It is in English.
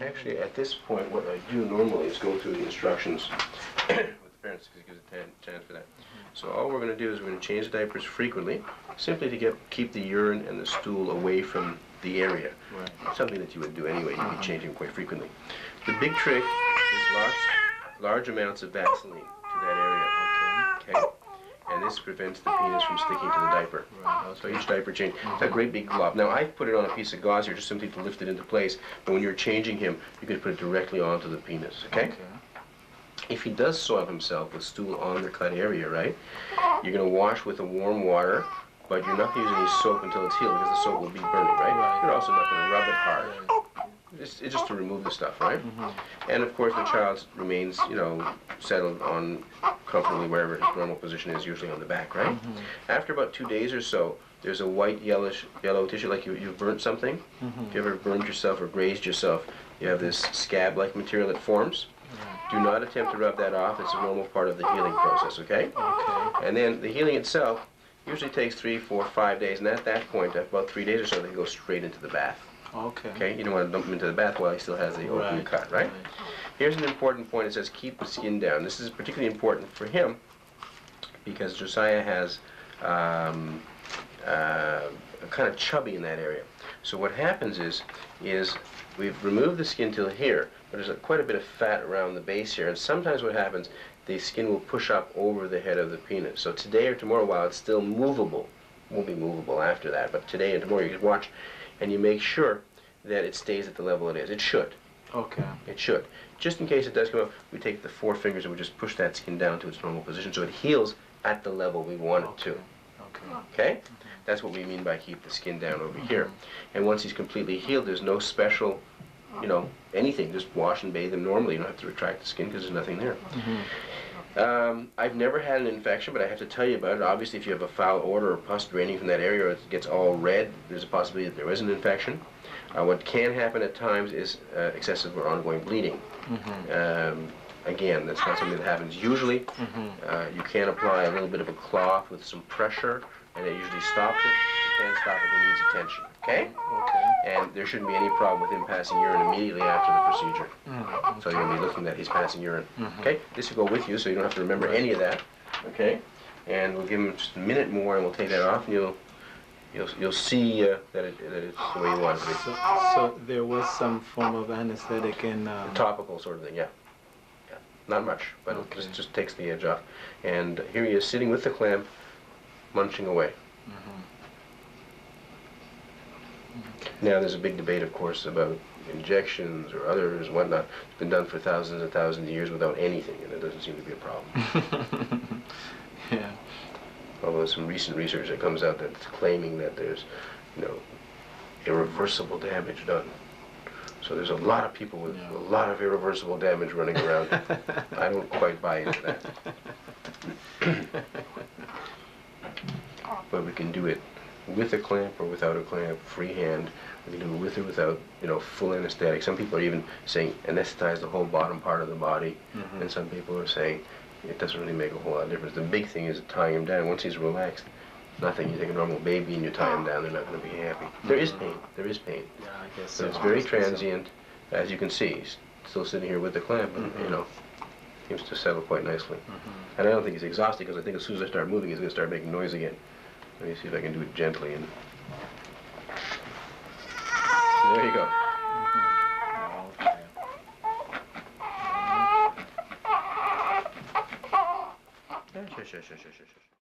Actually, at this point, what I do normally is go through the instructions with the parents, because it gives a chance for that. So all we're going to do is we're going to change the diapers frequently, simply to keep the urine and the stool away from the area. Right. Something that you would do anyway. You'd be changing quite frequently. The big trick is large amounts of Vaseline to that area. Okay. And this prevents the penis from sticking to the diaper. Right. So each diaper change, it's a great big glob. Now I put it on a piece of gauze here just simply to lift it into place, but when you're changing him, you can put it directly onto the penis, okay? If he does soil himself with stool on the cut area, right, you're going to wash with a warm water, but you're not going to use any soap until it's healed because the soap will be burning, right? You're also not going to rub it hard. It's just to remove the stuff, right? And of course the child remains, you know, settled on comfortably wherever his normal position is, usually on the back, right? After about 2 days or so, there's a white yellow tissue, like you've burnt something. If you ever burned yourself or grazed yourself, you have this scab-like material that forms. Do not attempt to rub that off. It's a normal part of the healing process, okay? And then the healing itself usually takes 3, 4, 5 days, and at that point, after about 3 days or so, they go straight into the bath. Okay, you don't want to dump him into the bath while he still has the open cut, right? Here's an important point. It says keep the skin down. This is particularly important for him because Josiah has kind of chubby in that area. So what happens is we've removed the skin till here, but there's quite a bit of fat around the base here, and sometimes what happens, the skin will push up over the head of the penis. So today or tomorrow, while it's still movable, won't be movable after that, but today and tomorrow you can watch, and you make sure that it stays at the level it is. It should. It should. Just in case it does come up, we take the 4 fingers and we just push that skin down to its normal position so it heals at the level we want it to. Okay? That's what we mean by keep the skin down over here. And once he's completely healed, there's no special, you know, anything. Just wash and bathe him normally. You don't have to retract the skin because there's nothing there. I've never had an infection, but I have to tell you about it. Obviously, if you have a foul odor or pus draining from that area or it gets all red, there's a possibility that there is an infection. What can happen at times is excessive or ongoing bleeding. Again, that's not something that happens usually. You can apply a little bit of a cloth with some pressure, and it usually stops it. You can't stop it, it needs attention. Okay? And there shouldn't be any problem with him passing urine immediately after the procedure. So you're going to be looking that he's passing urine. Okay? This will go with you, so you don't have to remember any of that. Okay? And we'll give him just a minute more, and we'll take that off, and you'll see that it's the way you want it to be. So there was some form of anesthetic in... Topical sort of thing, yeah. Not much, but it just takes the edge off. And here he is sitting with the clamp, munching away. Now there's a big debate, of course, about injections or others and whatnot. It's been done for thousands and thousands of years without anything, and it doesn't seem to be a problem. Although there's some recent research that comes out that's claiming that there's, you know, irreversible damage done. So there's a lot of people with a lot of irreversible damage running around. I don't quite buy into that. But we can do it with a clamp or without a clamp, freehand. We can do it with or without, you know, full anesthetic. Some people are even saying anesthetize the whole bottom part of the body, and some people are saying it doesn't really make a whole lot of difference. The big thing is tying him down. Once he's relaxed, nothing. You take a normal baby and you tie him down, they're not going to be happy. There is pain. There is pain. Yeah, I guess so. But it's very transient. As you can see, he's still sitting here with the clamp, and you know, seems to settle quite nicely. And I don't think he's exhausted because I think as soon as I start moving, he's going to start making noise again. Let me see if I can do it gently. And there you go. Sure.